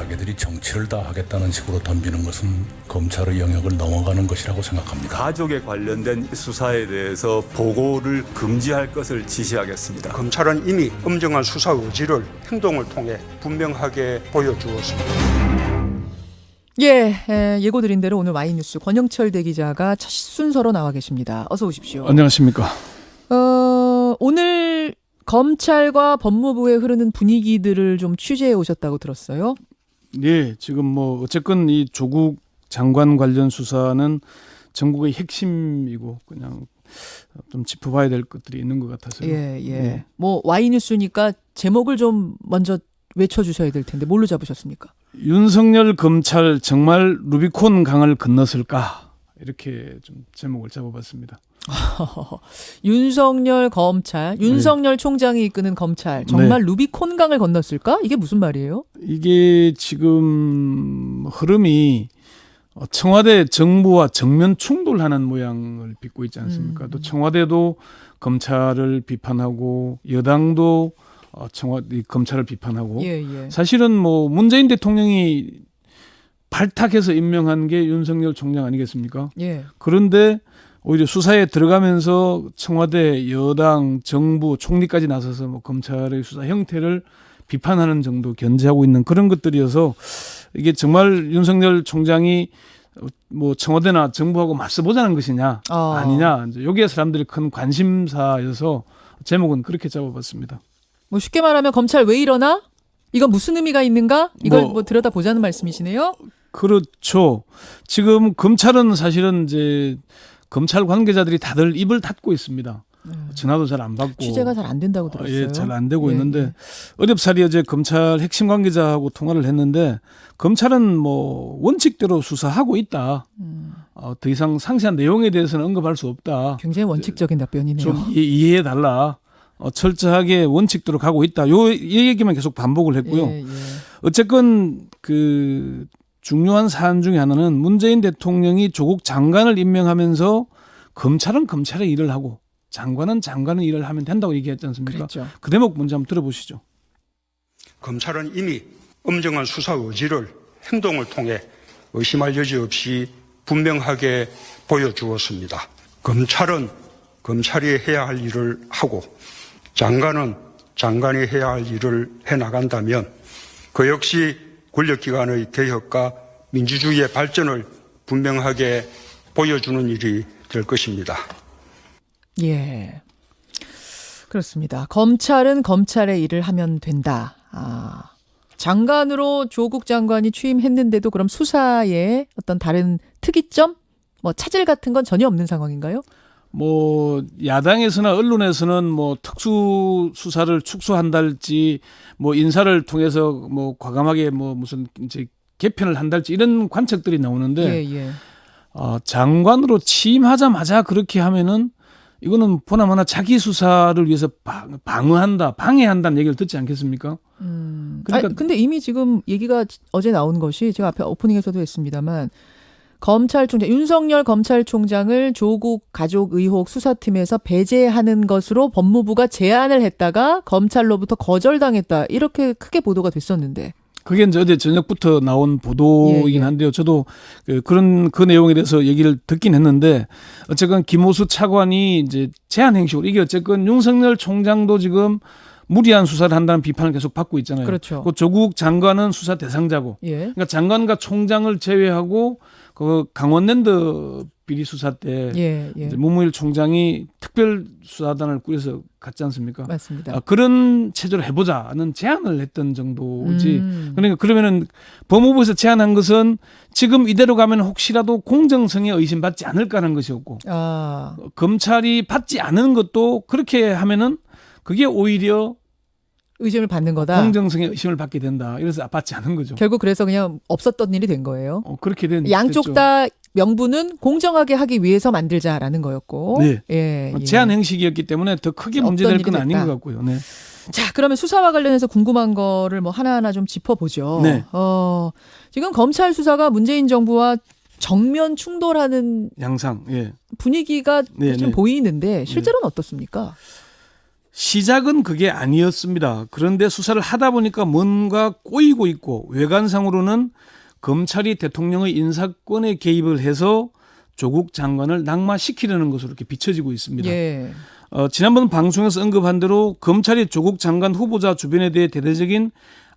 자기들이 정치를 다 하겠다는 식으로 덤비는 것은 검찰의 영역을 넘어가는 것이라고 생각합니다. 가족에 관련된 수사에 대해서 보고를 금지할 것을 지시하겠습니다. 검찰은 이미 엄정한 수사 의지를 행동을 통해 분명하게 보여주었습니다. 예고드린 대로 오늘 와이뉴스 권영철 대기자가 첫 순서로 나와 계십니다. 어서 오십시오. 안녕하십니까. 오늘 검찰과 법무부에 흐르는 분위기들을 좀 취재해 오셨다고 들었어요. 예, 지금 뭐 어쨌건 이 조국 장관 관련 수사는 전국의 핵심이고 그냥 좀 짚어봐야 될 것들이 있는 것 같아서요. 예. 뭐 와이뉴스니까 제목을 좀 먼저 외쳐주셔야 될 텐데 뭘로 잡으셨습니까? 윤석열 검찰 정말 루비콘 강을 건넜을까? 이렇게 좀 제목을 잡아봤습니다. 윤석열 검찰, 윤석열 총장이 이끄는 검찰 정말 루비콘강을 건넜을까? 이게 무슨 말이에요? 이게 지금 흐름이 청와대 정부와 정면 충돌하는 모양을 빚고 있지 않습니까? 또 청와대도 검찰을 비판하고 여당도 검찰을 비판하고 사실은 뭐 문재인 대통령이 발탁해서 임명한 게 윤석열 총장 아니겠습니까? 그런데 오히려 수사에 들어가면서 청와대, 여당, 정부, 총리까지 나서서 뭐 검찰의 수사 형태를 비판하는 정도 견제하고 있는 그런 것들이어서 이게 정말 윤석열 총장이 뭐 청와대나 정부하고 맞서보자는 것이냐 아니냐 여기에 사람들이 큰 관심사여서 제목은 그렇게 잡아봤습니다. 뭐 쉽게 말하면 검찰 왜 이러나? 이건 무슨 의미가 있는가? 이걸 뭐 들여다보자는 말씀이시네요? 그렇죠. 지금 검찰은 사실은 이제 검찰 관계자들이 다들 입을 닫고 있습니다. 전화도 잘 안 받고 취재가 잘 안 된다고 들었어요. 잘 안 되고 있는데 어렵사리 어제 검찰 핵심 관계자하고 통화를 했는데 검찰은 뭐 원칙대로 수사하고 있다. 더 이상 상세한 내용에 대해서는 언급할 수 없다. 굉장히 원칙적인 답변이네요. 좀 이해해 달라. 철저하게 원칙대로 가고 있다. 이 얘기만 계속 반복을 했고요. 어쨌건 그 중요한 사안 중에 하나는 문재인 대통령이 조국 장관을 임명하면서 검찰은 검찰의 일을 하고 장관은 장관의 일을 하면 된다고 얘기했지 않습니까? 그랬죠. 그 대목 먼저 한번 들어보시죠. 검찰은 이미 엄정한 수사 의지를 행동을 통해 의심할 여지 없이 분명하게 보여주었습니다. 검찰은 검찰이 해야 할 일을 하고 장관은 장관이 해야 할 일을 해나간다면 그 역시 권력기관의 개혁과 민주주의의 발전을 분명하게 보여주는 일이 될 것입니다. 예, 그렇습니다. 검찰은 검찰의 일을 하면 된다. 장관으로 조국 장관이 취임했는데도 그럼 수사에 어떤 다른 특이점, 뭐 차질 같은 건 전혀 없는 상황인가요? 뭐 야당에서나 언론에서는 뭐 특수 수사를 축소한달지 뭐 인사를 통해서 뭐 과감하게 뭐 무슨 이제 개편을 한달지 이런 관측들이 나오는데 장관으로 취임하자마자 그렇게 하면은 이거는 보나마나 자기 수사를 위해서 방해한다는 얘기를 듣지 않겠습니까? 그러니까 근데 이미 지금 얘기가 어제 나온 것이 제가 앞에 오프닝에서도 했습니다만 검찰총장 윤석열 검찰총장을 조국 가족 의혹 수사팀에서 배제하는 것으로 법무부가 제안을 했다가 검찰로부터 거절당했다 이렇게 크게 보도가 됐었는데 그게 이제 어제 저녁부터 나온 보도이긴 한데요. 저도 그 내용에 대해서 얘기를 듣긴 했는데 어쨌건 김호수 차관이 이제 제안 행식으로 이게 어쨌건 윤석열 총장도 지금 무리한 수사를 한다는 비판을 계속 받고 있잖아요. 그렇죠. 그 조국 장관은 수사 대상자고, 그러니까 장관과 총장을 제외하고 그 강원랜드 비리 수사 때 이제 문무일 총장이 특별 수사단을 꾸려서 갔지 않습니까? 맞습니다. 그런 체제로 해보자는 제안을 했던 정도지. 그러니까 그러면은 법무부에서 제안한 것은 지금 이대로 가면 혹시라도 공정성에 의심받지 않을까라는 것이었고, 검찰이 받지 않은 것도 그렇게 하면은 그게 오히려 의심을 받는 거다. 공정성에 의심을 받게 된다. 이래서 받지 않은 거죠. 결국 그래서 그냥 없었던 일이 된 거예요. 그렇게 된 양쪽 다 명분은 공정하게 하기 위해서 만들자라는 거였고. 제한 행식이었기 때문에 더 크게 문제될 건 아닌 것 같고요. 자, 그러면 수사와 관련해서 궁금한 거를 뭐 하나하나 좀 짚어보죠. 지금 검찰 수사가 문재인 정부와 정면 충돌하는 양상 분위기가 좀 보이는데 실제로는 어떻습니까? 시작은 그게 아니었습니다. 그런데 수사를 하다 보니까 뭔가 꼬이고 있고 외관상으로는 검찰이 대통령의 인사권에 개입을 해서 조국 장관을 낙마시키려는 것으로 이렇게 비춰지고 있습니다. 예. 지난번 방송에서 언급한 대로 검찰이 조국 장관 후보자 주변에 대해 대대적인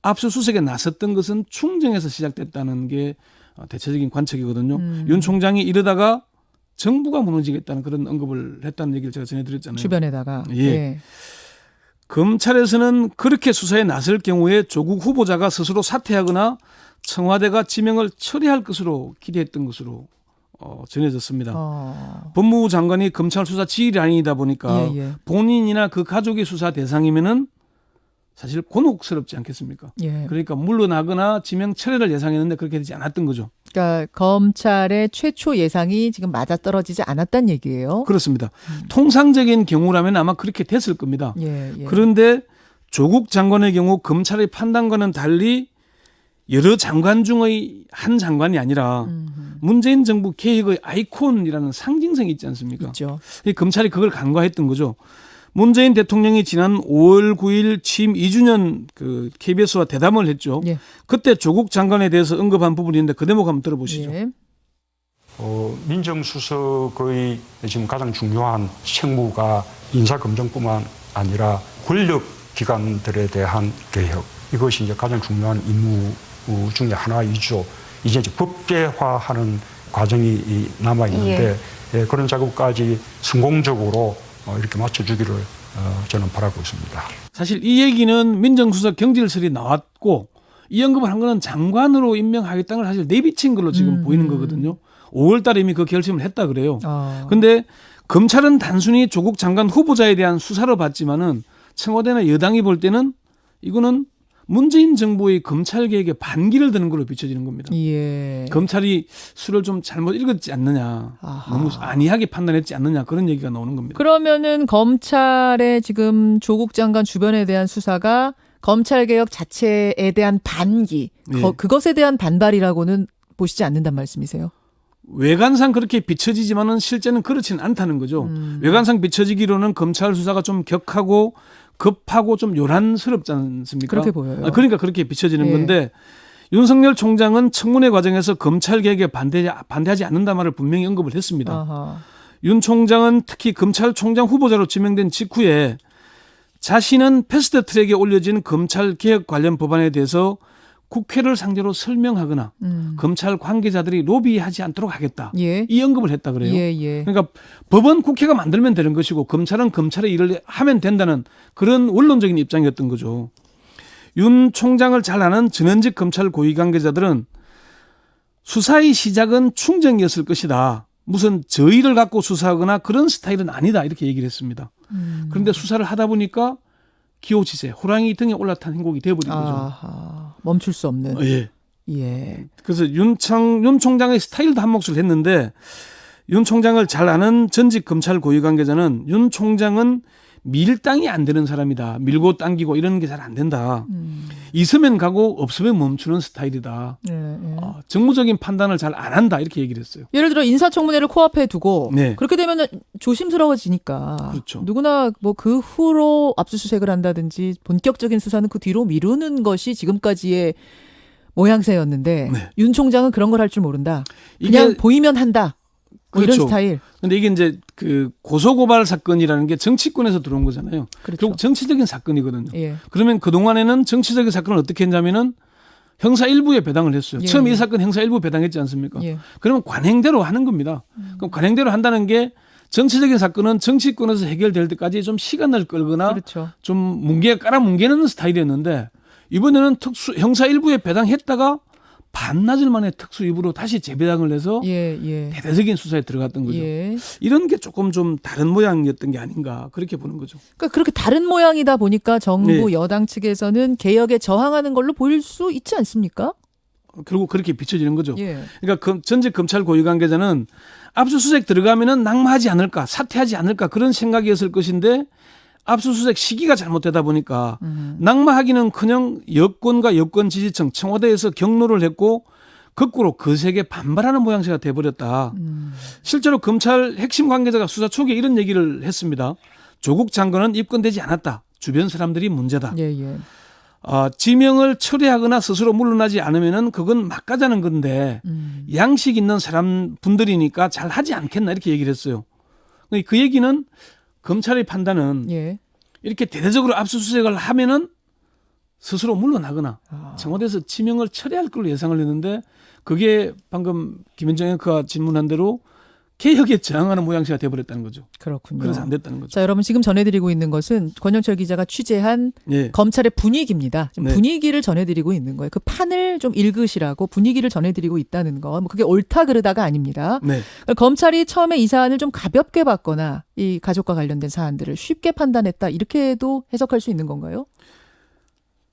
압수수색에 나섰던 것은 충정에서 시작됐다는 게 대체적인 관측이거든요. 윤 총장이 이러다가 정부가 무너지겠다는 그런 언급을 했다는 얘기를 제가 전해드렸잖아요. 주변에다가. 예. 검찰에서는 그렇게 수사에 나설 경우에 조국 후보자가 스스로 사퇴하거나 청와대가 지명을 처리할 것으로 기대했던 것으로 전해졌습니다. 법무부 장관이 검찰 수사 지휘를 아니다 보니까 예, 예. 본인이나 그 가족이 수사 대상이면은 사실 곤혹스럽지 않겠습니까? 예. 그러니까 물러나거나 지명 철회를 예상했는데 그렇게 되지 않았던 거죠. 그러니까 검찰의 최초 예상이 지금 맞아떨어지지 않았다는 얘기예요. 그렇습니다. 통상적인 경우라면 아마 그렇게 됐을 겁니다. 예, 예. 그런데 조국 장관의 경우 검찰의 판단과는 달리 여러 장관 중의 한 장관이 아니라 문재인 정부 개혁의 아이콘이라는 상징성이 있지 않습니까? 있죠. 검찰이 그걸 간과했던 거죠. 문재인 대통령이 지난 5월 9일 취임 2주년 그 KBS와 대담을 했죠. 예. 그때 조국 장관에 대해서 언급한 부분이 있는데 그 대목 한번 들어보시죠. 예. 민정수석의 지금 가장 중요한 책무가 인사검증뿐만 아니라 권력기관들에 대한 개혁. 이것이 이제 가장 중요한 임무 중에 하나이죠. 이제 법제화하는 과정이 남아 있는데 그런 작업까지 성공적으로 이렇게 맞춰주기를 저는 바라고 있습니다. 사실 이 얘기는 민정수석 경질설이 나왔고 이 언급을 한 거는 장관으로 임명하겠다는 걸 사실 내비친 걸로 지금 보이는 거거든요. 5월 달에 이미 그 결심을 했다 그래요. 근데 검찰은 단순히 조국 장관 후보자에 대한 수사로 봤지만은 청와대나 여당이 볼 때는 이거는 문재인 정부의 검찰 개혁에 반기를 드는 걸로 비춰지는 겁니다. 예. 검찰이 수를 좀 잘못 읽었지 않느냐, 너무 안이하게 판단했지 않느냐 그런 얘기가 나오는 겁니다. 그러면은 검찰의 지금 조국 장관 주변에 대한 수사가 검찰 개혁 자체에 대한 반기, 예. 그것에 대한 반발이라고는 보시지 않는단 말씀이세요? 외관상 그렇게 비춰지지만은 실제는 그렇지는 않다는 거죠. 외관상 비춰지기로는 검찰 수사가 좀 격하고 급하고 좀 요란스럽지 않습니까? 그렇게 보여요. 그러니까 그렇게 비춰지는 예. 건데 윤석열 총장은 청문회 과정에서 검찰 개혁에 반대하지 않는다는 말을 분명히 언급을 했습니다. 아하. 윤 총장은 특히 검찰총장 후보자로 지명된 직후에 자신은 패스트트랙에 올려진 검찰 개혁 관련 법안에 대해서 국회를 상대로 설명하거나 검찰 관계자들이 로비하지 않도록 하겠다. 예. 이 언급을 했다 그래요. 예, 예. 그러니까 법은 국회가 만들면 되는 것이고 검찰은 검찰의 일을 하면 된다는 그런 원론적인 입장이었던 거죠. 윤 총장을 잘 아는 전현직 검찰 고위 관계자들은 수사의 시작은 충정이었을 것이다. 무슨 저의를 갖고 수사하거나 그런 스타일은 아니다. 이렇게 얘기를 했습니다. 그런데 수사를 하다 보니까 기호지세, 호랑이 등에 올라탄 행복이 되어버린 거죠. 아하. 멈출 수 없는. 예. 예. 그래서 윤 총장의 스타일도 한 몫을 했는데 윤 총장을 잘 아는 전직 검찰 고위 관계자는 윤 총장은 밀당이 안 되는 사람이다. 밀고 당기고 이런 게 잘 안 된다. 있으면 가고 없으면 멈추는 스타일이다. 예, 예. 정무적인 판단을 잘 안 한다. 이렇게 얘기를 했어요. 예를 들어 인사청문회를 코앞에 두고 네. 그렇게 되면 조심스러워지니까 그렇죠. 누구나 뭐 그 후로 압수수색을 한다든지 본격적인 수사는 그 뒤로 미루는 것이 지금까지의 모양새였는데 네. 윤 총장은 그런 걸 할 줄 모른다. 그냥 이게- 보이면 한다. 뭐 그렇죠. 이런 스타일. 근데 이게 이제 그 고소고발 사건이라는 게 정치권에서 들어온 거잖아요. 그렇죠. 결국 정치적인 사건이거든요. 예. 그러면 그동안에는 정치적인 사건을 어떻게 했냐면은 형사 일부에 배당을 했어요. 예, 처음 예. 이 사건 형사 일부 배당했지 않습니까? 예. 그러면 관행대로 하는 겁니다. 그럼 관행대로 한다는 게 정치적인 사건은 정치권에서 해결될 때까지 좀 시간을 끌거나 그렇죠. 좀 깔아뭉개는 스타일이었는데 이번에는 형사 일부에 배당했다가 반나절 만에 특수 일부로 다시 재배당을 해서 예, 예. 대대적인 수사에 들어갔던 거죠. 예. 이런 게 조금 좀 다른 모양이었던 게 아닌가 그렇게 보는 거죠. 그러니까 그렇게 다른 모양이다 보니까 정부 네. 여당 측에서는 개혁에 저항하는 걸로 보일 수 있지 않습니까? 결국 그렇게 비춰지는 거죠. 예. 그러니까 전직 검찰 고위 관계자는 압수수색 들어가면은 낙마하지 않을까, 사퇴하지 않을까 그런 생각이었을 것인데 압수수색 시기가 잘못되다 보니까 낙마하기는커녕 여권과 여권 지지층 청와대에서 경로를 했고 거꾸로 거세게 반발하는 모양새가 돼버렸다. 실제로 검찰 핵심 관계자가 수사 초기에 이런 얘기를 했습니다. 조국 장관은 입건되지 않았다. 주변 사람들이 문제다. 예, 예. 지명을 철회하거나 스스로 물러나지 않으면은 그건 막가자는 건데 양식 있는 사람 분들이니까 잘 하지 않겠나 이렇게 얘기를 했어요. 그 얘기는 검찰의 판단은 예. 이렇게 대대적으로 압수수색을 하면은 스스로 물러나거나 청와대에서 지명을 철회할 걸로 예상을 했는데 그게 방금 김현정 앵커가 질문한 대로 개혁에 저항하는 모양새가 돼버렸다는 거죠. 그렇군요. 그래서 안 됐다는 거죠. 자, 여러분 지금 전해드리고 있는 것은 권영철 기자가 취재한 예. 검찰의 분위기입니다. 지금 네. 분위기를 전해드리고 있는 거예요. 그 판을 좀 읽으시라고 분위기를 전해드리고 있다는 거. 뭐 그게 옳다 그르다가 아닙니다. 네. 검찰이 처음에 이 사안을 좀 가볍게 봤거나 이 가족과 관련된 사안들을 쉽게 판단했다 이렇게도 해석할 수 있는 건가요?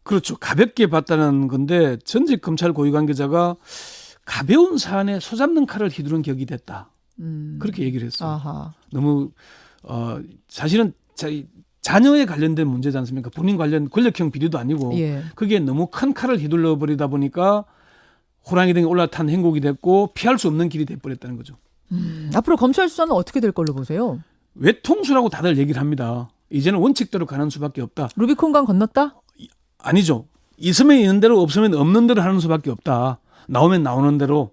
그렇죠. 가볍게 봤다는 건데 전직 검찰 고위 관계자가 가벼운 사안에 소잡는 칼을 휘두른 격이 됐다. 그렇게 얘기를 했어요. 아하. 너무 사실은 자녀에 관련된 문제지 않습니까? 본인 관련 권력형 비리도 아니고 예. 그게 너무 큰 칼을 휘둘러 버리다 보니까 호랑이 등에 올라탄 행복이 됐고 피할 수 없는 길이 돼버렸다는 거죠. 앞으로 검찰 수사는 어떻게 될 걸로 보세요? 외통수라고 다들 얘기를 합니다. 이제는 원칙대로 가는 수밖에 없다. 루비콘강 건넜다? 아니죠. 있으면 있는 대로 없으면 없는 대로 하는 수밖에 없다. 나오면 나오는 대로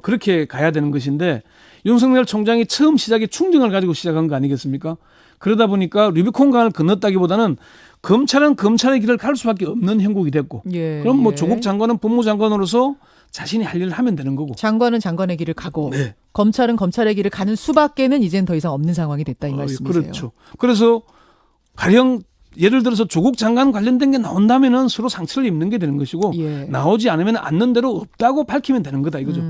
그렇게 가야 되는 것인데 윤석열 총장이 처음 시작에 충정을 가지고 시작한 거 아니겠습니까? 그러다 보니까 루비콘강을 건넜다기보다는 검찰은 검찰의 길을 갈 수밖에 없는 형국이 됐고 예, 그럼 뭐 예. 조국 장관은 법무장관으로서 자신이 할 일을 하면 되는 거고 장관은 장관의 길을 가고 네. 검찰은 검찰의 길을 가는 수밖에는 이젠 더 이상 없는 상황이 됐다 이 말씀이세요. 그렇죠. 그래서 가령 예를 들어서 조국 장관 관련된 게 나온다면은 서로 상처를 입는 게 되는 것이고 예. 나오지 않으면 않는 대로 없다고 밝히면 되는 거다 이거죠.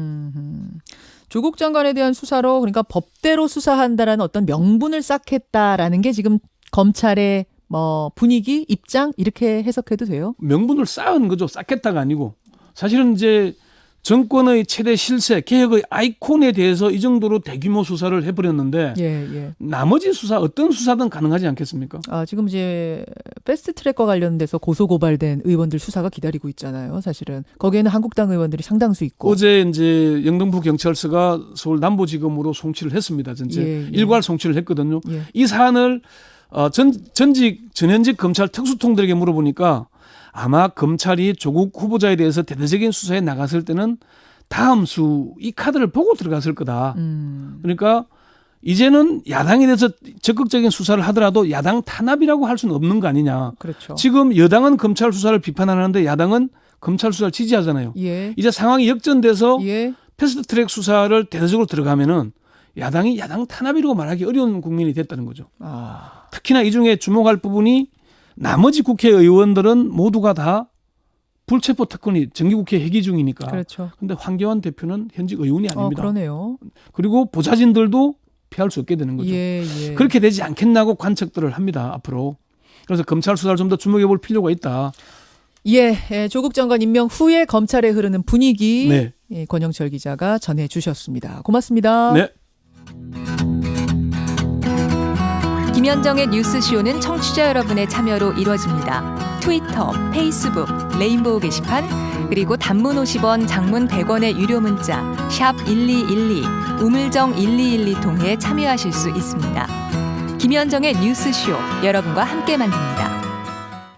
조국 장관에 대한 수사로 그러니까 법대로 수사한다라는 어떤 명분을 쌓겠다라는 게 지금 검찰의 뭐 분위기, 입장 이렇게 해석해도 돼요? 명분을 쌓은 거죠. 쌓겠다가 아니고 사실은 이제 정권의 최대 실세, 개혁의 아이콘에 대해서 이 정도로 대규모 수사를 해버렸는데 예. 나머지 수사 어떤 수사든 가능하지 않겠습니까? 지금 이제 패스트트랙과 관련돼서 고소고발된 의원들 수사가 기다리고 있잖아요. 사실은 거기에는 한국당 의원들이 상당수 있고. 어제 이제 영등포 경찰서가 서울 남부지검으로 송치를 했습니다. 전체 예. 일괄 송치를 했거든요. 예. 이 사안을 전현직 검찰 특수통들에게 물어보니까 아마 검찰이 조국 후보자에 대해서 대대적인 수사에 나갔을 때는 다음 수 이 카드를 보고 들어갔을 거다. 그러니까 이제는 야당에 대해서 적극적인 수사를 하더라도 야당 탄압이라고 할 수는 없는 거 아니냐. 그렇죠. 지금 여당은 검찰 수사를 비판하는데 야당은 검찰 수사를 지지하잖아요. 예. 이제 상황이 역전돼서 예. 패스트트랙 수사를 대대적으로 들어가면은 야당이 야당 탄압이라고 말하기 어려운 국면이 됐다는 거죠. 특히나 이 중에 주목할 부분이 나머지 국회의원들은 모두가 다 불체포 특권이 정기국회 회기 중이니까. 그렇죠. 그런데 황교안 대표는 현직 의원이 아닙니다. 그러네요. 그리고 보좌진들도 피할 수 없게 되는 거죠. 예. 그렇게 되지 않겠나고 관측들을 합니다. 앞으로. 그래서 검찰 수사를 좀 더 주목해 볼 필요가 있다. 예, 조국 장관 임명 후에 검찰에 흐르는 분위기 네. 예, 권영철 기자가 전해 주셨습니다. 고맙습니다. 네. 김현정의 뉴스쇼는 청취자 여러분의 참여로 이루어집니다. 트위터, 페이스북, 레인보우 게시판, 그리고 단문 50원, 장문 100원의 유료 문자 샵 1212, 우물정 1212 통해 참여하실 수 있습니다. 김현정의 뉴스쇼, 여러분과 함께 만듭니다.